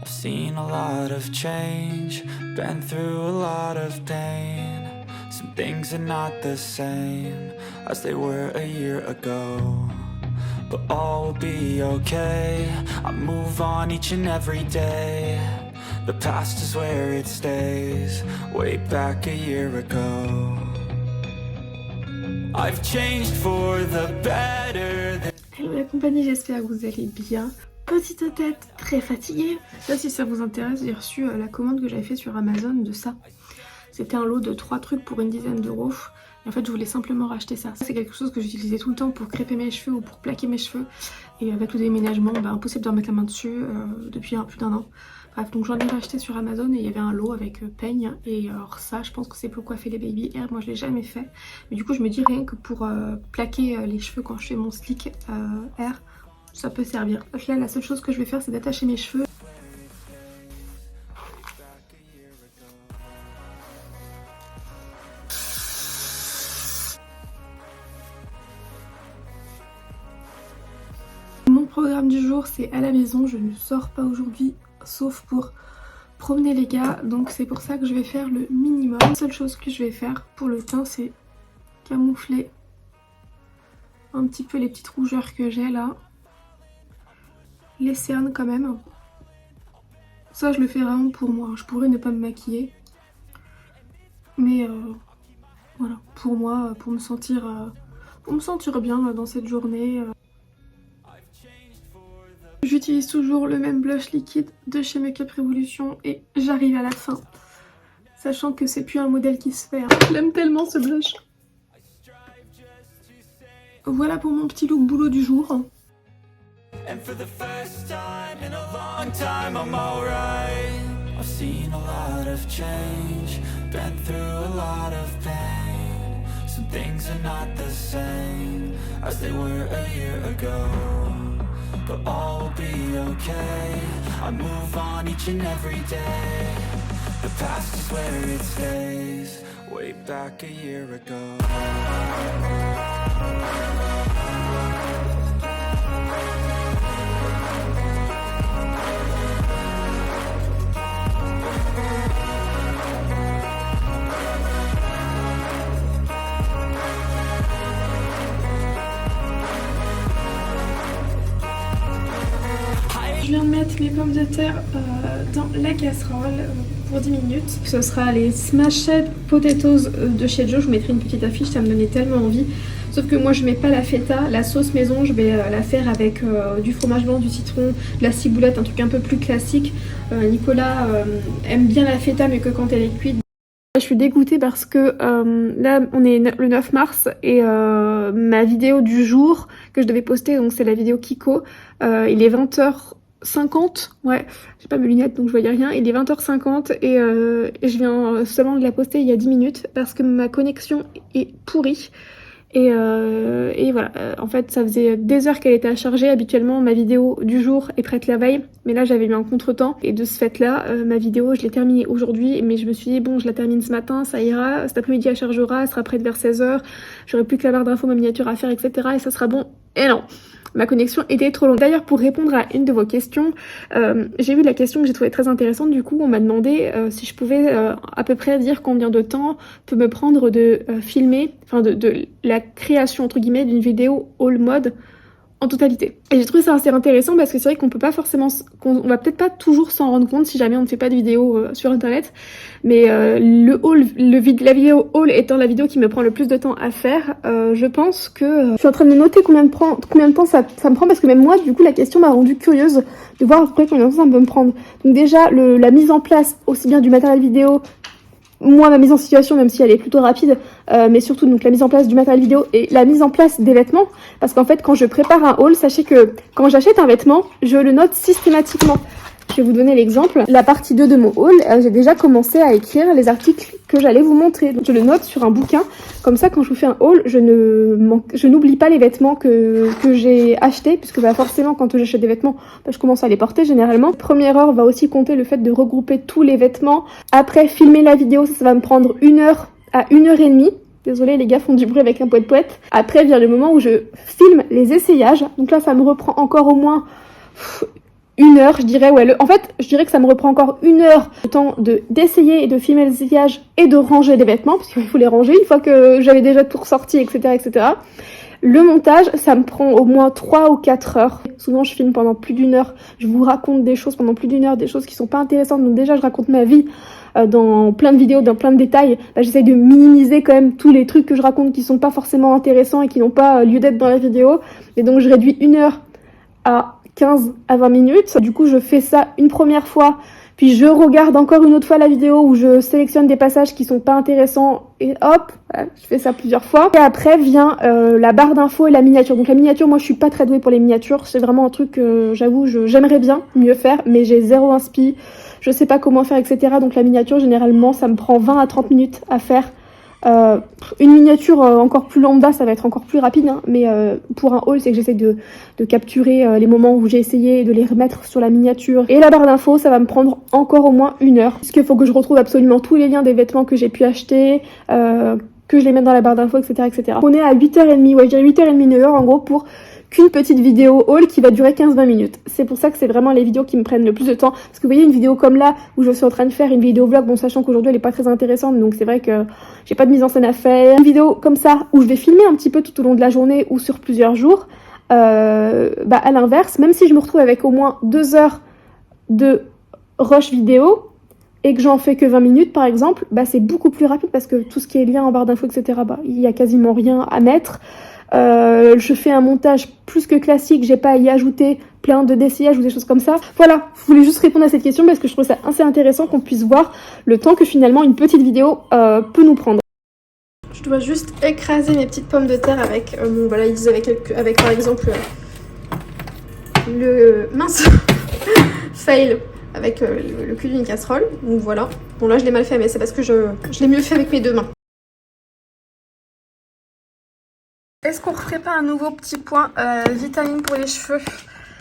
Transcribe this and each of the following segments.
I've seen a lot of change, been through a lot of pain. Some things are not the same as they were a year ago, but all will be okay. I move on each and every day. The past is where it stays, way back a year ago. I've changed for the better. Hello la compagnie, j'espère que vous allez bien. Petite tête très fatiguée. Là, si ça vous intéresse, j'ai reçu la commande que j'avais fait sur Amazon de ça. C'était un lot de 3 trucs pour une dizaine d'euros. Et en fait, je voulais simplement racheter ça. C'est quelque chose que j'utilisais tout le temps pour crêper mes cheveux ou pour plaquer mes cheveux. Et avec le déménagement, impossible de remettre la main dessus depuis plus d'un an. Bref, donc j'en ai racheté sur Amazon et il y avait un lot avec peigne. Et alors ça, je pense que c'est pour coiffer les baby hair. Moi, je l'ai jamais fait. Mais du coup, je me dis rien que pour plaquer les cheveux quand je fais mon slick hair, ça peut servir. Donc là, la seule chose que je vais faire, c'est d'attacher mes cheveux. Mon programme du jour, c'est à la maison. Je ne sors pas aujourd'hui, sauf pour promener les gars. Donc c'est pour ça que je vais faire le minimum. La seule chose que je vais faire pour le teint, c'est camoufler un petit peu les petites rougeurs que j'ai là. Les cernes quand même. Ça, je le fais vraiment pour moi. Je pourrais ne pas me maquiller. Mais voilà, pour moi, pour me sentir bien dans cette journée. J'utilise toujours le même blush liquide de chez Makeup Revolution et j'arrive à la fin. Sachant que c'est plus un modèle qui se fait. Hein. Je l'aime tellement ce blush. Voilà pour mon petit look boulot du jour. And for the first time in a long time I'm alright. I've seen a lot of change, been through a lot of pain. Some things are not the same as they were a year ago, but all will be okay. I move on each and every day. The past is where it stays, way back a year ago. Je viens de mettre mes pommes de terre dans la casserole pour 10 minutes. Ce sera les Smashed Potatoes de chez Joe. Je vous mettrai une petite affiche, ça me donnait tellement envie. Sauf que moi je mets pas la feta, la sauce maison, je vais la faire avec du fromage blanc, du citron, de la ciboulette, un truc un peu plus classique. Nicolas aime bien la feta mais que quand elle est cuite. Je suis dégoûtée parce que là on est le 9 mars et ma vidéo du jour que je devais poster, donc c'est la vidéo Kiko, il est 20h50, ouais, j'ai pas mes lunettes donc je voyais rien, il est 20h50 et je viens seulement de la poster il y a 10 minutes parce que ma connexion est pourrie. Et voilà, en fait ça faisait des heures qu'elle était à charger. Habituellement ma vidéo du jour est prête la veille, mais là j'avais eu un contretemps et de ce fait là ma vidéo je l'ai terminée aujourd'hui, mais je me suis dit bon je la termine ce matin, ça ira, cet après-midi elle chargera, elle sera prête vers 16h, j'aurai plus que la barre d'infos, ma miniature à faire, etc. et ça sera bon. Et non, ma connexion était trop longue. D'ailleurs, pour répondre à une de vos questions, j'ai vu la question que j'ai trouvée très intéressante. Du coup, on m'a demandé si je pouvais à peu près dire combien de temps peut me prendre de filmer, enfin de la création entre guillemets d'une vidéo all mode en totalité. Et j'ai trouvé ça assez intéressant parce que c'est vrai qu'on peut pas forcément, on va peut-être pas toujours s'en rendre compte si jamais on ne fait pas de vidéo sur internet, mais la vidéo haul étant la vidéo qui me prend le plus de temps à faire, je pense que je suis en train de me noter combien de temps ça me prend, parce que même moi du coup la question m'a rendue curieuse de voir après combien de temps ça peut me prendre. Donc déjà la mise en place aussi bien du matériel vidéo, moi ma mise en situation même si elle est plutôt rapide, mais surtout donc la mise en place du matériel vidéo et la mise en place des vêtements, parce qu'en fait quand je prépare un haul, sachez que quand j'achète un vêtement je le note systématiquement. Je vais vous donner l'exemple. La partie 2 de mon haul, j'ai déjà commencé à écrire les articles que j'allais vous montrer. Donc je le note sur un bouquin. Comme ça, quand je vous fais un haul, je n'oublie pas les vêtements que j'ai achetés, puisque forcément, quand j'achète des vêtements, je commence à les porter généralement. Première heure va aussi compter le fait de regrouper tous les vêtements. Après, filmer la vidéo, ça va me prendre 1 heure à 1h30. Désolée, les gars font du bruit avec un poète-poète. Après vient le moment où je filme les essayages. Donc là, ça me reprend encore au moins 1 heure, je dirais. Ouais, en fait, je dirais que ça me reprend encore 1 heure le temps d'essayer et de filmer les essayages et de ranger les vêtements, parce qu'il faut les ranger une fois que j'avais déjà tout ressorti, etc., etc. Le montage, ça me prend au moins 3 ou 4 heures. Souvent, je filme pendant plus d'1 heure. Je vous raconte des choses pendant plus d'1 heure, des choses qui sont pas intéressantes. Donc déjà, je raconte ma vie dans plein de vidéos, dans plein de détails. Bah, j'essaie de minimiser quand même tous les trucs que je raconte qui sont pas forcément intéressants et qui n'ont pas lieu d'être dans la vidéo. Et donc, je réduis 1 heure à 15 à 20 minutes. Du coup, je fais ça une première fois. Puis je regarde encore une autre fois la vidéo où je sélectionne des passages qui sont pas intéressants et hop, voilà, je fais ça plusieurs fois. Et après vient la barre d'infos et la miniature. Donc la miniature, moi je suis pas très douée pour les miniatures. C'est vraiment un truc que j'avoue, j'aimerais bien mieux faire, mais j'ai zéro inspi. Je sais pas comment faire, etc. Donc la miniature, généralement, ça me prend 20 à 30 minutes à faire. Une miniature encore plus lambda, ça va être encore plus rapide, hein, mais pour un haul, c'est que j'essaie de capturer les moments où j'ai essayé de les remettre sur la miniature. Et la barre d'infos, ça va me prendre encore au moins 1 heure, parce qu'il faut que je retrouve absolument tous les liens des vêtements que j'ai pu acheter, que je les mette dans la barre d'infos, etc., etc. On est à 8h30, ouais, je dirais 8h30, 9h en gros, pour qu'une petite vidéo haul qui va durer 15-20 minutes. C'est pour ça que c'est vraiment les vidéos qui me prennent le plus de temps. Parce que vous voyez une vidéo comme là, où je suis en train de faire une vidéo vlog, bon sachant qu'aujourd'hui elle est pas très intéressante, donc c'est vrai que j'ai pas de mise en scène à faire. Une vidéo comme ça, où je vais filmer un petit peu tout au long de la journée ou sur plusieurs jours, bah à l'inverse, même si je me retrouve avec au moins 2 heures de rush vidéo, et que j'en fais que 20 minutes par exemple, bah c'est beaucoup plus rapide parce que tout ce qui est lien en barre d'infos, etc., bah il y a quasiment rien à mettre. Je fais un montage plus que classique, j'ai pas à y ajouter plein de d'essayages ou des choses comme ça. Voilà, je voulais juste répondre à cette question parce que je trouve ça assez intéressant qu'on puisse voir le temps que finalement une petite vidéo peut nous prendre. Je dois juste écraser mes petites pommes de terre avec mon valise, avec par exemple le mince fail avec le cul d'une casserole. Donc voilà. Bon là je l'ai mal fait mais c'est parce que je l'ai mieux fait avec mes 2 mains. Est-ce qu'on referait pas un nouveau petit point vitamine pour les cheveux?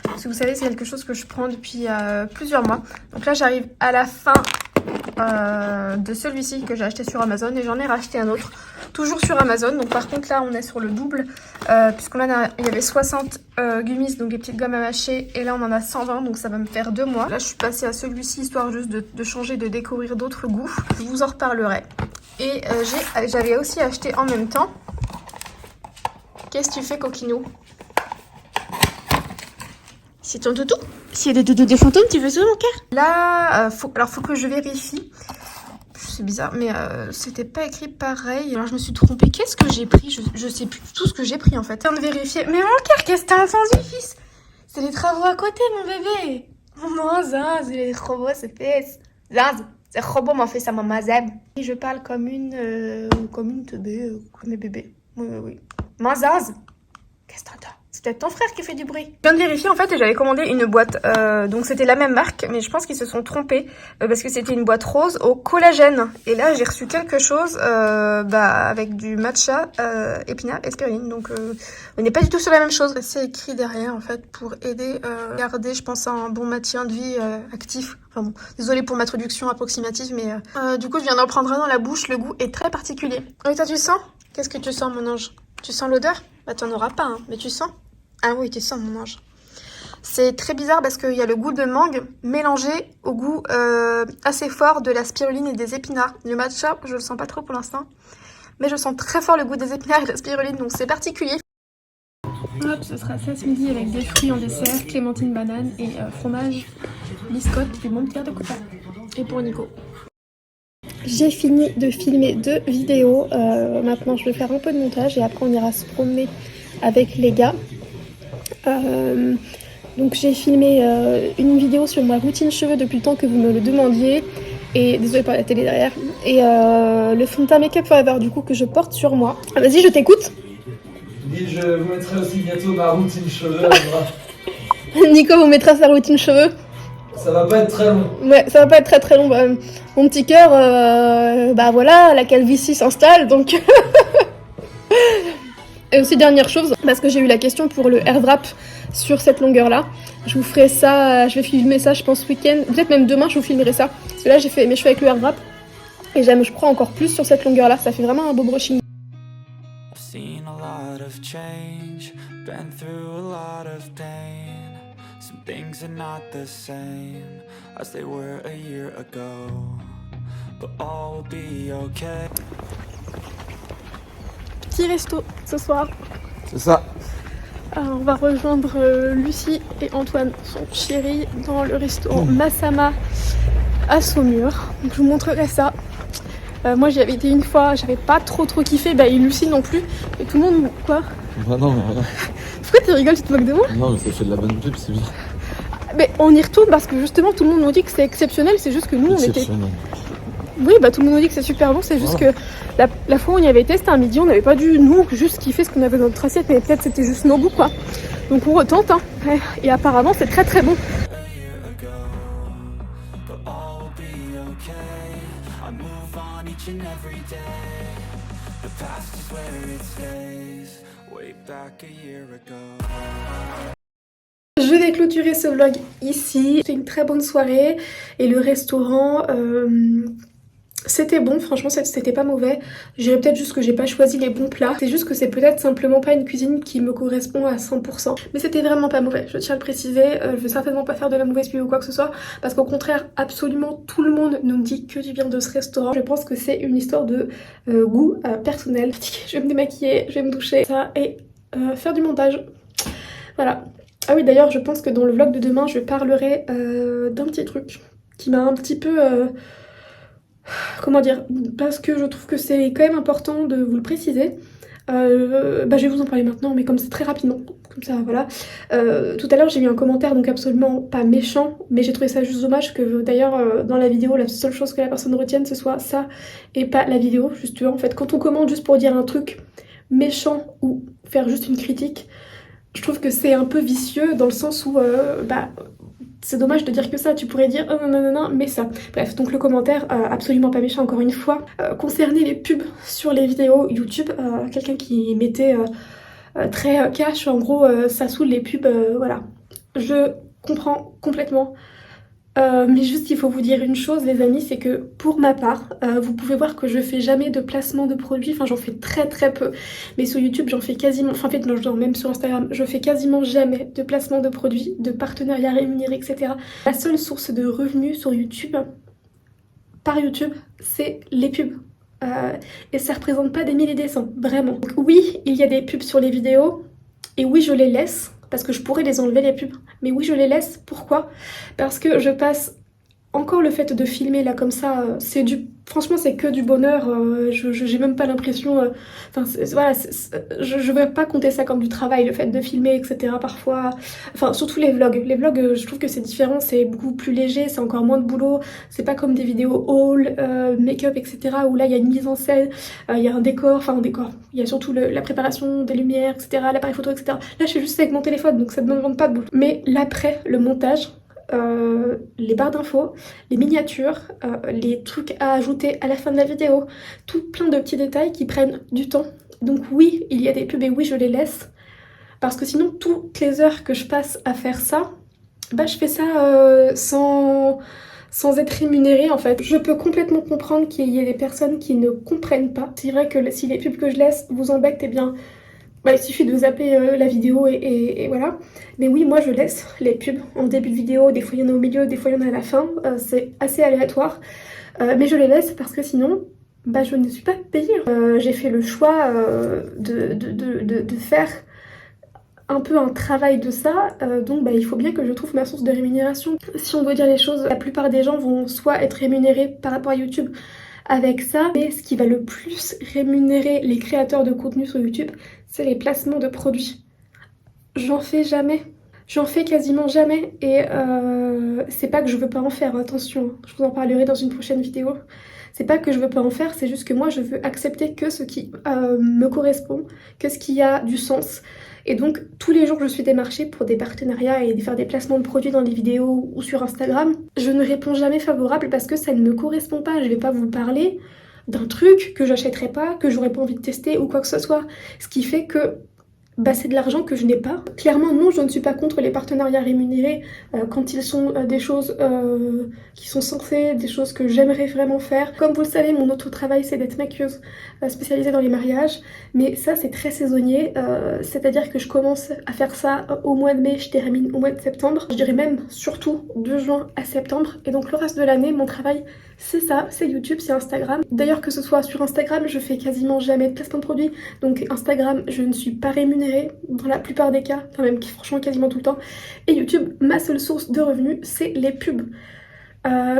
Parce que vous savez, c'est quelque chose que je prends depuis plusieurs mois. Donc là, j'arrive à la fin de celui-ci que j'ai acheté sur Amazon et j'en ai racheté un autre, toujours sur Amazon. Donc par contre, là, on est sur le double, puisqu'on il y avait 60 gummies, donc des petites gommes à mâcher, et là, on en a 120, donc ça va me faire 2 mois. Là, je suis passée à celui-ci, histoire juste de changer, de découvrir d'autres goûts. Je vous en reparlerai. Et j'avais aussi acheté en même temps... Qu'est-ce que tu fais, coquinou? C'est ton doudou? S'il y a des doudous des fantômes, tu veux ça, mon cœur? Là, faut que je vérifie. C'est bizarre, mais c'était pas écrit pareil. Alors, je me suis trompée. Qu'est-ce que j'ai pris? Je sais plus tout ce que j'ai pris, en fait. On de vérifier. Mais mon cœur, qu'est-ce que t'as entendu, fils? C'est les travaux à côté, mon bébé. Maman, Zaz, il est trop beau, ce fils. Zaz, c'est trop beau, mon fils, à maman Zeb. Et je parle comme une teubé, comme mes bébés. Oui. Mazaz, qu'est-ce que t'entends? C'est peut-être ton frère qui fait du bruit. Je viens de vérifier en fait et j'avais commandé une boîte. Donc c'était la même marque, mais je pense qu'ils se sont trompés parce que c'était une boîte rose au collagène. Et là j'ai reçu quelque chose avec du matcha, épinard et spiruline. Donc on n'est pas du tout sur la même chose. C'est écrit derrière en fait pour aider à garder, je pense, un bon maintien de vie actif. Enfin bon, désolée pour ma traduction approximative, mais du coup je viens d'en prendre un dans la bouche. Le goût est très particulier. Et toi tu sens? Qu'est-ce que tu sens, mon ange? Tu sens l'odeur? Bah t'en auras pas, hein, mais tu sens? Ah oui, tu sens, mon ange. C'est très bizarre parce qu'il y a le goût de mangue mélangé au goût assez fort de la spiruline et des épinards. Le matcha, je le sens pas trop pour l'instant, mais je sens très fort le goût des épinards et de la spiruline, donc c'est particulier. Hop, ce sera ça ce midi avec des fruits en dessert, clémentine, banane et fromage, biscotte, du bon pierre de copain. Et pour Nico. J'ai fini de filmer 2 vidéos, maintenant je vais faire un peu de montage et après on ira se promener avec les gars. Donc j'ai filmé une vidéo sur ma routine cheveux depuis le temps que vous me le demandiez. Et désolée pour la télé derrière. Et le fond de teint Make Up Forever du coup que je porte sur moi. Ah, vas-y, je t'écoute. Et je vous mettrai aussi bientôt ma routine cheveux. Nico vous mettra sa routine cheveux. Ça va pas être très long. Ouais, ça va pas être très très long. Bah, mon petit cœur, bah voilà, la calvitie s'installe donc. Et aussi dernière chose, parce que j'ai eu la question pour le hair wrap sur cette longueur là. Je vous ferai ça, je vais filmer ça je pense ce week-end. Peut-être même demain je vous filmerai ça. Parce que là j'ai fait mes cheveux avec le hair wrap. Et j'aime, je crois, encore plus sur cette longueur là. Ça fait vraiment un beau brushing. I've seen a lot of change, been through a lot of pain. Some Things are not the same as they were a year ago, but all will be okay. Petit resto ce soir. C'est ça. On va rejoindre Lucie et Antoine, son chéri, dans le restaurant Massama à Saumur. Donc je vous montrerai ça. Moi j'y avais été une fois, j'avais pas trop kiffé, et Lucie non plus. Et tout le monde, quoi? Bah non, mais rien. Pourquoi tu rigoles, tu te moques de moi? Non, mais ça fait de la bonne pub, c'est bien. Mais on y retourne parce que justement tout le monde nous dit que c'est exceptionnel, c'est juste que nous on était... Oui, tout le monde nous dit que c'est super bon, c'est juste que la fois où on y avait été, c'était un midi, on n'avait pas dû, nous, juste kiffer ce qu'on avait dans notre assiette, mais peut-être c'était juste nos goûts, quoi. Donc on retente, hein. Et apparemment c'est très bon. Je vais clôturer ce vlog ici. C'était une très bonne soirée et le restaurant, c'était bon, franchement c'était pas mauvais. Je dirais peut-être juste que j'ai pas choisi les bons plats. C'est juste que c'est peut-être simplement pas une cuisine qui me correspond à 100%. Mais c'était vraiment pas mauvais, je tiens à le préciser. Je vais certainement pas faire de la mauvaise pub ou quoi que ce soit. Parce qu'au contraire, absolument tout le monde nous dit que du bien de ce restaurant. Je pense que c'est une histoire de goût personnel. Je vais me démaquiller, je vais me doucher, ça et faire du montage. Voilà. Ah oui, d'ailleurs, je pense que dans le vlog de demain, je parlerai d'un petit truc qui m'a un petit peu... comment dire, parce que je trouve que c'est quand même important de vous le préciser. Je vais vous en parler maintenant, mais comme c'est très rapidement, comme ça, voilà. Tout à l'heure, j'ai eu un commentaire, donc absolument pas méchant, mais j'ai trouvé ça juste dommage que d'ailleurs, dans la vidéo, la seule chose que la personne retienne, ce soit ça, et pas la vidéo, justement. En fait, quand on commente juste pour dire un truc méchant ou faire juste une critique, je trouve que c'est un peu vicieux, dans le sens où, c'est dommage de dire que ça, tu pourrais dire oh, non, mais ça. Bref, donc le commentaire, absolument pas méchant encore une fois, concernait les pubs sur les vidéos YouTube, quelqu'un qui mettait très cash, en gros, ça saoule les pubs, voilà. Je comprends complètement. Mais juste il faut vous dire une chose les amis, c'est que pour ma part, vous pouvez voir que je fais jamais de placement de produits, enfin j'en fais très peu, mais sur YouTube j'en fais quasiment, enfin en fait non, genre, même sur Instagram, je fais quasiment jamais de placement de produits, de partenariats rémunérés, etc. La seule source de revenus sur YouTube, par YouTube, c'est les pubs. Et ça représente pas des milliers et des cents, vraiment. Donc, oui, il y a des pubs sur les vidéos, et oui je les laisse, parce que je pourrais les enlever les pubs. Mais oui, je les laisse. Pourquoi? Parce que je passe... Encore le fait de filmer là comme ça, c'est du... Franchement, c'est que du bonheur. J'ai même pas l'impression... Enfin, voilà, je vais pas compter ça comme du travail, le fait de filmer, etc. Parfois... Enfin, surtout les vlogs. Les vlogs, je trouve que c'est différent, c'est beaucoup plus léger, c'est encore moins de boulot. C'est pas comme des vidéos haul, make-up, etc. Où là, il y a une mise en scène, il y a un décor, enfin un décor. Il y a surtout la préparation des lumières, etc. L'appareil photo, etc. Là, je fais juste avec mon téléphone, donc ça ne demande pas de boulot. Mais l'après, le montage... les barres d'infos, les miniatures, les trucs à ajouter à la fin de la vidéo, tout plein de petits détails qui prennent du temps. Donc oui, il y a des pubs et oui, je les laisse. Parce que sinon, toutes les heures que je passe à faire ça, je fais ça sans être rémunérée en fait. Je peux complètement comprendre qu'il y ait des personnes qui ne comprennent pas. C'est vrai que si les pubs que je laisse vous embêtent, eh bien... il suffit de zapper la vidéo et voilà. Mais oui, moi je laisse les pubs en début de vidéo, des fois il y en a au milieu, des fois il y en a à la fin, c'est assez aléatoire. Mais je les laisse parce que sinon, je ne suis pas payée. J'ai fait le choix de faire un peu un travail de ça, donc il faut bien que je trouve ma source de rémunération. Si on doit dire les choses, la plupart des gens vont soit être rémunérés par rapport à YouTube, avec ça, mais ce qui va le plus rémunérer les créateurs de contenu sur YouTube, c'est les placements de produits. J'en fais jamais. J'en fais quasiment jamais et c'est pas que je veux pas en faire, attention, je vous en parlerai dans une prochaine vidéo. C'est pas que je veux pas en faire, c'est juste que moi je veux accepter que ce qui me correspond, que ce qui a du sens. Et donc tous les jours je suis démarchée pour des partenariats et faire des placements de produits dans les vidéos ou sur Instagram. Je ne réponds jamais favorable parce que ça ne me correspond pas. Je vais pas vous parler d'un truc que j'achèterai pas, que j'aurais pas envie de tester ou quoi que ce soit. Ce qui fait que bah c'est de l'argent que je n'ai pas. Clairement non, je ne suis pas contre les partenariats rémunérés quand ils sont des choses qui sont censées, des choses que j'aimerais vraiment faire. Comme vous le savez, mon autre travail c'est d'être maquilleuse spécialisée dans les mariages, mais ça c'est très saisonnier, c'est-à-dire que je commence à faire ça au mois de mai, je termine au mois de septembre, je dirais même surtout de juin à septembre, et donc le reste de l'année mon travail c'est ça, c'est YouTube, c'est Instagram. D'ailleurs que ce soit sur Instagram, je fais quasiment jamais de placement de produits, donc Instagram je ne suis pas rémunérée dans la plupart des cas, enfin même franchement quasiment tout le temps, et YouTube, ma seule source de revenus c'est les pubs.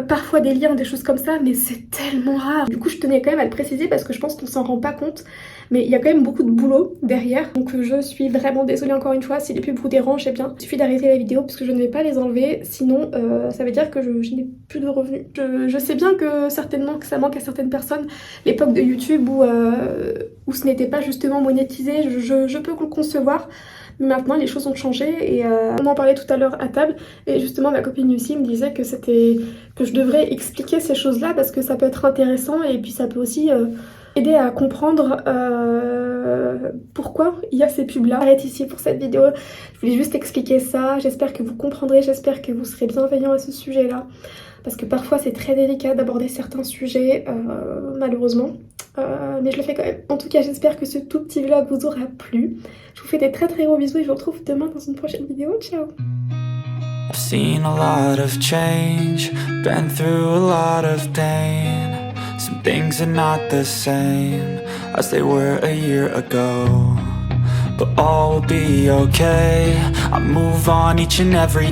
Parfois des liens, des choses comme ça, mais c'est tellement rare. Du coup je tenais quand même à le préciser parce que je pense qu'on s'en rend pas compte, mais il y a quand même beaucoup de boulot derrière, donc je suis vraiment désolée encore une fois si les pubs vous dérangent. Eh bien il suffit d'arrêter la vidéo parce que je ne vais pas les enlever, sinon ça veut dire que je n'ai plus de revenus. Je sais bien que certainement que ça manque à certaines personnes, l'époque de YouTube où ce n'était pas justement monétisé, je peux le concevoir. Mais maintenant les choses ont changé et on en parlait tout à l'heure à table, et justement ma copine Lucie me disait que je devrais expliquer ces choses là parce que ça peut être intéressant et puis ça peut aussi aider à comprendre pourquoi il y a ces pubs là. J'arrête ici pour cette vidéo, je voulais juste expliquer ça, j'espère que vous comprendrez, j'espère que vous serez bienveillants à ce sujet là parce que parfois c'est très délicat d'aborder certains sujets malheureusement. Mais je le fais quand même. En tout cas, j'espère que ce tout petit vlog vous aura plu. Je vous fais des très gros bisous et je vous retrouve demain dans une prochaine vidéo. Ciao! I've seen a lot of change, been through a lot of pain. Some things are not the same as they were a year ago, but all will be okay. I move on each and every day.